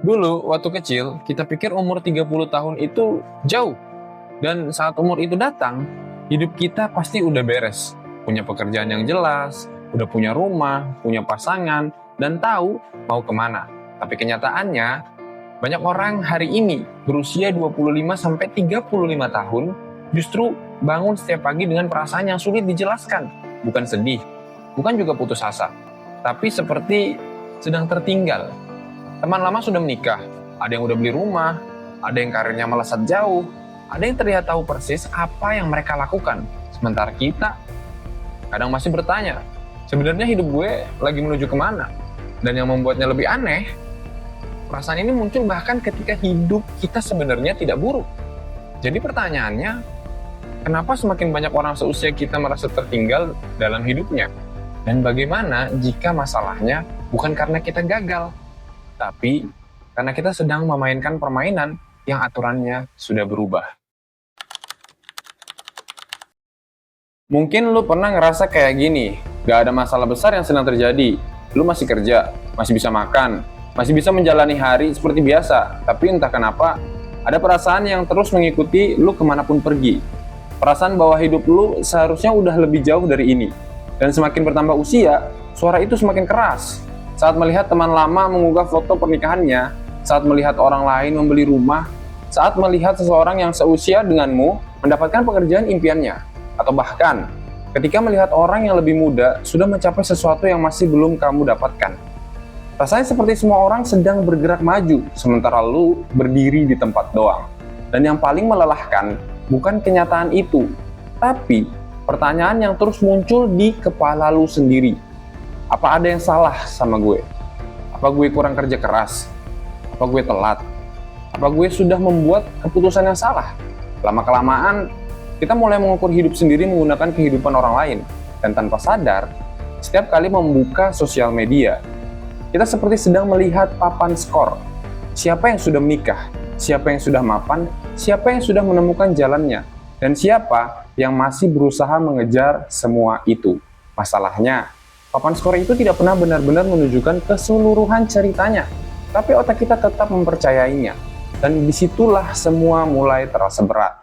Dulu, waktu kecil, kita pikir umur 30 tahun itu jauh. Dan saat umur itu datang, hidup kita pasti udah beres. Punya pekerjaan yang jelas, udah punya rumah, punya pasangan, dan tahu mau kemana. Tapi kenyataannya, banyak orang hari ini berusia 25-35 tahun justru bangun setiap pagi dengan perasaan yang sulit dijelaskan. Bukan sedih, bukan juga putus asa, tapi seperti sedang tertinggal. Teman lama sudah menikah, ada yang udah beli rumah, ada yang karirnya melesat jauh, ada yang terlihat tahu persis apa yang mereka lakukan. Sementara kita kadang masih bertanya, sebenarnya hidup gue lagi menuju kemana? Dan yang membuatnya lebih aneh, perasaan ini muncul bahkan ketika hidup kita sebenarnya tidak buruk. Jadi pertanyaannya, kenapa semakin banyak orang seusia kita merasa tertinggal dalam hidupnya? Dan bagaimana jika masalahnya bukan karena kita gagal, tapi karena kita sedang memainkan permainan yang aturannya sudah berubah? Mungkin lu pernah ngerasa kayak gini, gak ada masalah besar yang sedang terjadi. Lu masih kerja, masih bisa makan, masih bisa menjalani hari seperti biasa. Tapi entah kenapa, ada perasaan yang terus mengikuti lu kemanapun pergi. Perasaan bahwa hidup lu seharusnya udah lebih jauh dari ini. Dan semakin bertambah usia, suara itu semakin keras. Saat melihat teman lama mengunggah foto pernikahannya, saat melihat orang lain membeli rumah, saat melihat seseorang yang seusia denganmu mendapatkan pekerjaan impiannya, atau bahkan ketika melihat orang yang lebih muda sudah mencapai sesuatu yang masih belum kamu dapatkan. Rasanya seperti semua orang sedang bergerak maju, sementara lu berdiri di tempat doang. Dan yang paling melelahkan bukan kenyataan itu, tapi pertanyaan yang terus muncul di kepala lu sendiri. Apa ada yang salah sama gue? Apa gue kurang kerja keras? Apa gue telat? Apa gue sudah membuat keputusan yang salah? Lama-kelamaan, kita mulai mengukur hidup sendiri menggunakan kehidupan orang lain. Dan tanpa sadar, setiap kali membuka sosial media, kita seperti sedang melihat papan skor. Siapa yang sudah menikah? Siapa yang sudah mapan? Siapa yang sudah menemukan jalannya? Dan siapa yang masih berusaha mengejar semua itu? Masalahnya, papan skor itu tidak pernah benar-benar menunjukkan keseluruhan ceritanya, tapi otak kita tetap mempercayainya, dan disitulah semua mulai terasa berat.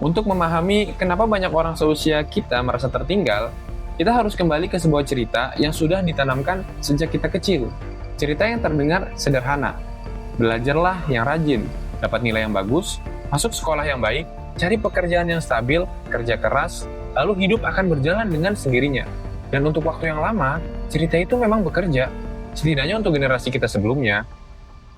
Untuk memahami kenapa banyak orang seusia kita merasa tertinggal, kita harus kembali ke sebuah cerita yang sudah ditanamkan sejak kita kecil. Cerita yang terdengar sederhana. Belajarlah yang rajin, dapat nilai yang bagus, masuk sekolah yang baik, cari pekerjaan yang stabil, kerja keras, lalu hidup akan berjalan dengan sendirinya. Dan untuk waktu yang lama, cerita itu memang bekerja. Setidaknya untuk generasi kita sebelumnya,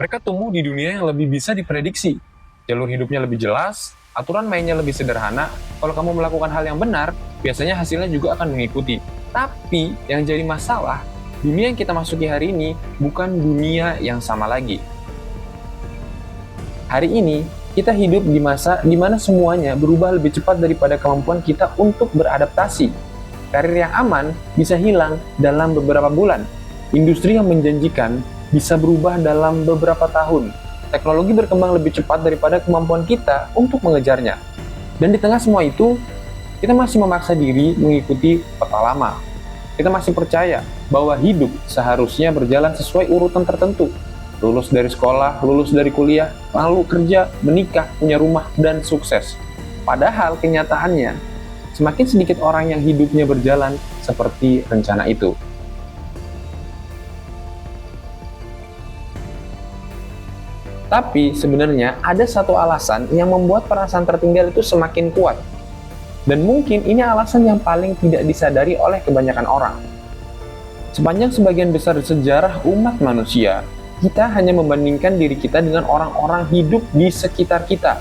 mereka tumbuh di dunia yang lebih bisa diprediksi. Jalur hidupnya lebih jelas, aturan mainnya lebih sederhana. Kalau kamu melakukan hal yang benar, biasanya hasilnya juga akan mengikuti. Tapi yang jadi masalah, dunia yang kita masuki hari ini bukan dunia yang sama lagi. Hari ini, kita hidup di masa di mana semuanya berubah lebih cepat daripada kemampuan kita untuk beradaptasi. Karir yang aman bisa hilang dalam beberapa bulan. Industri yang menjanjikan bisa berubah dalam beberapa tahun. Teknologi berkembang lebih cepat daripada kemampuan kita untuk mengejarnya. Dan di tengah semua itu, kita masih memaksa diri mengikuti peta lama. Kita masih percaya bahwa hidup seharusnya berjalan sesuai urutan tertentu. Lulus dari sekolah, lulus dari kuliah, lalu kerja, menikah, punya rumah, dan sukses. Padahal kenyataannya, semakin sedikit orang yang hidupnya berjalan seperti rencana itu. Tapi sebenarnya ada satu alasan yang membuat perasaan tertinggal itu semakin kuat. Dan mungkin ini alasan yang paling tidak disadari oleh kebanyakan orang. Sepanjang sebagian besar sejarah umat manusia, kita hanya membandingkan diri kita dengan orang-orang hidup di sekitar kita.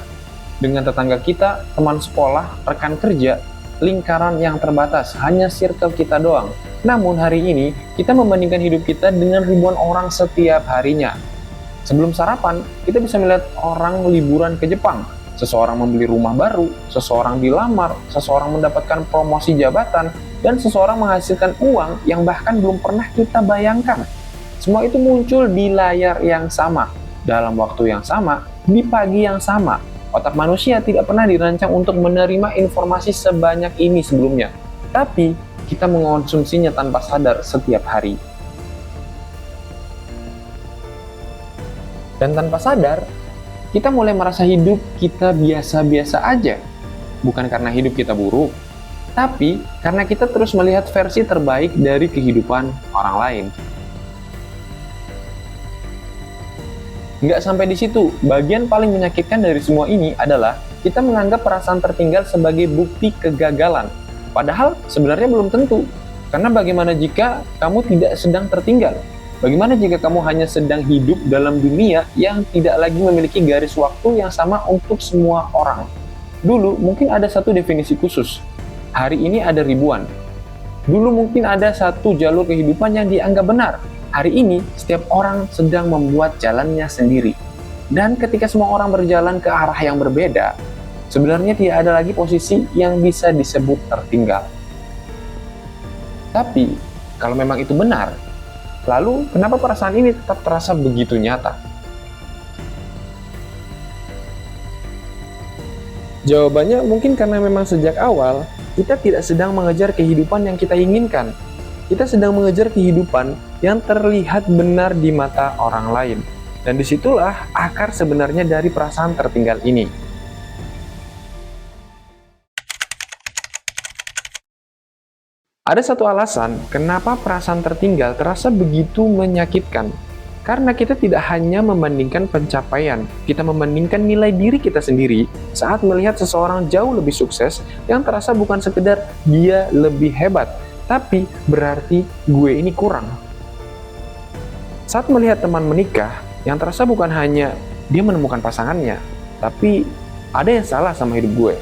Dengan tetangga kita, teman sekolah, rekan kerja, lingkaran yang terbatas, hanya circle kita doang. Namun hari ini, kita membandingkan hidup kita dengan ribuan orang setiap harinya. Sebelum sarapan, kita bisa melihat orang liburan ke Jepang. Seseorang membeli rumah baru, seseorang dilamar, seseorang mendapatkan promosi jabatan, dan seseorang menghasilkan uang yang bahkan belum pernah kita bayangkan. Semua itu muncul di layar yang sama, dalam waktu yang sama, di pagi yang sama. Otak manusia tidak pernah dirancang untuk menerima informasi sebanyak ini sebelumnya. Tapi, kita mengonsumsinya tanpa sadar setiap hari. Dan tanpa sadar, kita mulai merasa hidup kita biasa-biasa aja. Bukan karena hidup kita buruk, tapi karena kita terus melihat versi terbaik dari kehidupan orang lain. Nggak sampai di situ, bagian paling menyakitkan dari semua ini adalah kita menganggap perasaan tertinggal sebagai bukti kegagalan. Padahal sebenarnya belum tentu. Karena bagaimana jika kamu tidak sedang tertinggal? Bagaimana jika kamu hanya sedang hidup dalam dunia yang tidak lagi memiliki garis waktu yang sama untuk semua orang? Dulu mungkin ada satu definisi khusus. Hari ini ada ribuan. Dulu mungkin ada satu jalur kehidupan yang dianggap benar. Hari ini setiap orang sedang membuat jalannya sendiri. Dan ketika semua orang berjalan ke arah yang berbeda, sebenarnya tidak ada lagi posisi yang bisa disebut tertinggal. Tapi kalau memang itu benar, lalu, kenapa perasaan ini tetap terasa begitu nyata? Jawabannya mungkin karena memang sejak awal, kita tidak sedang mengejar kehidupan yang kita inginkan. Kita sedang mengejar kehidupan yang terlihat benar di mata orang lain. Dan disitulah akar sebenarnya dari perasaan tertinggal ini. Ada satu alasan kenapa perasaan tertinggal terasa begitu menyakitkan. Karena kita tidak hanya membandingkan pencapaian, kita membandingkan nilai diri kita sendiri saat melihat seseorang jauh lebih sukses yang terasa bukan sekedar dia lebih hebat, tapi berarti gue ini kurang. Saat melihat teman menikah, yang terasa bukan hanya dia menemukan pasangannya, tapi ada yang salah sama hidup gue.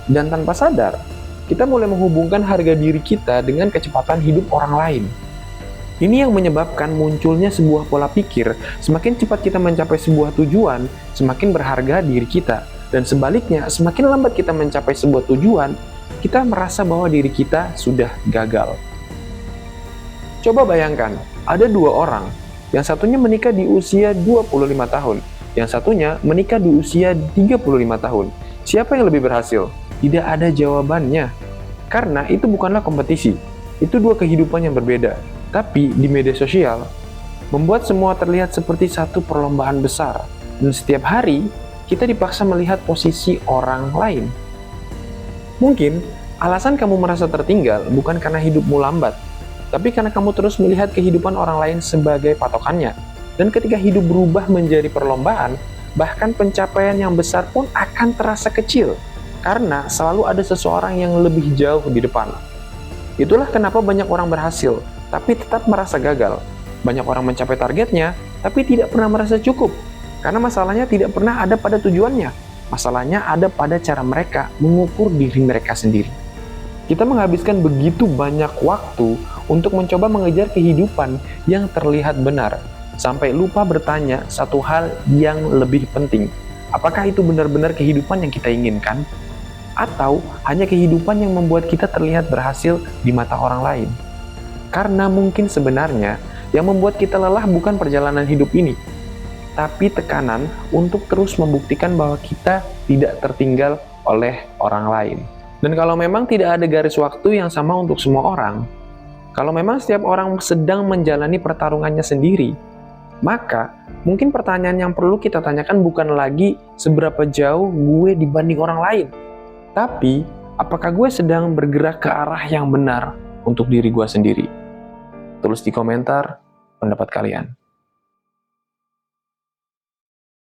Dan tanpa sadar, kita mulai menghubungkan harga diri kita dengan kecepatan hidup orang lain. Ini yang menyebabkan munculnya sebuah pola pikir, semakin cepat kita mencapai sebuah tujuan, semakin berharga diri kita. Dan sebaliknya, semakin lambat kita mencapai sebuah tujuan, kita merasa bahwa diri kita sudah gagal. Coba bayangkan, ada dua orang, yang satunya menikah di usia 25 tahun, yang satunya menikah di usia 35 tahun. Siapa yang lebih berhasil? Tidak ada jawabannya. Karena itu bukanlah kompetisi. Itu dua kehidupan yang berbeda. Tapi di media sosial, membuat semua terlihat seperti satu perlombaan besar. Dan setiap hari, kita dipaksa melihat posisi orang lain. Mungkin, alasan kamu merasa tertinggal bukan karena hidupmu lambat, tapi karena kamu terus melihat kehidupan orang lain sebagai patokannya. Dan ketika hidup berubah menjadi perlombaan, bahkan pencapaian yang besar pun akan terasa kecil. Karena selalu ada seseorang yang lebih jauh di depan. Itulah kenapa banyak orang berhasil, tapi tetap merasa gagal. Banyak orang mencapai targetnya, tapi tidak pernah merasa cukup. Karena masalahnya tidak pernah ada pada tujuannya. Masalahnya ada pada cara mereka mengukur diri mereka sendiri. Kita menghabiskan begitu banyak waktu untuk mencoba mengejar kehidupan yang terlihat benar, sampai lupa bertanya satu hal yang lebih penting. Apakah itu benar-benar kehidupan yang kita inginkan? Atau hanya kehidupan yang membuat kita terlihat berhasil di mata orang lain? Karena mungkin sebenarnya yang membuat kita lelah bukan perjalanan hidup ini, tapi tekanan untuk terus membuktikan bahwa kita tidak tertinggal oleh orang lain. Dan kalau memang tidak ada garis waktu yang sama untuk semua orang, kalau memang setiap orang sedang menjalani pertarungannya sendiri, maka mungkin pertanyaan yang perlu kita tanyakan bukan lagi seberapa jauh gue dibanding orang lain, tapi apakah gue sedang bergerak ke arah yang benar untuk diri gue sendiri. Tulis di komentar pendapat kalian.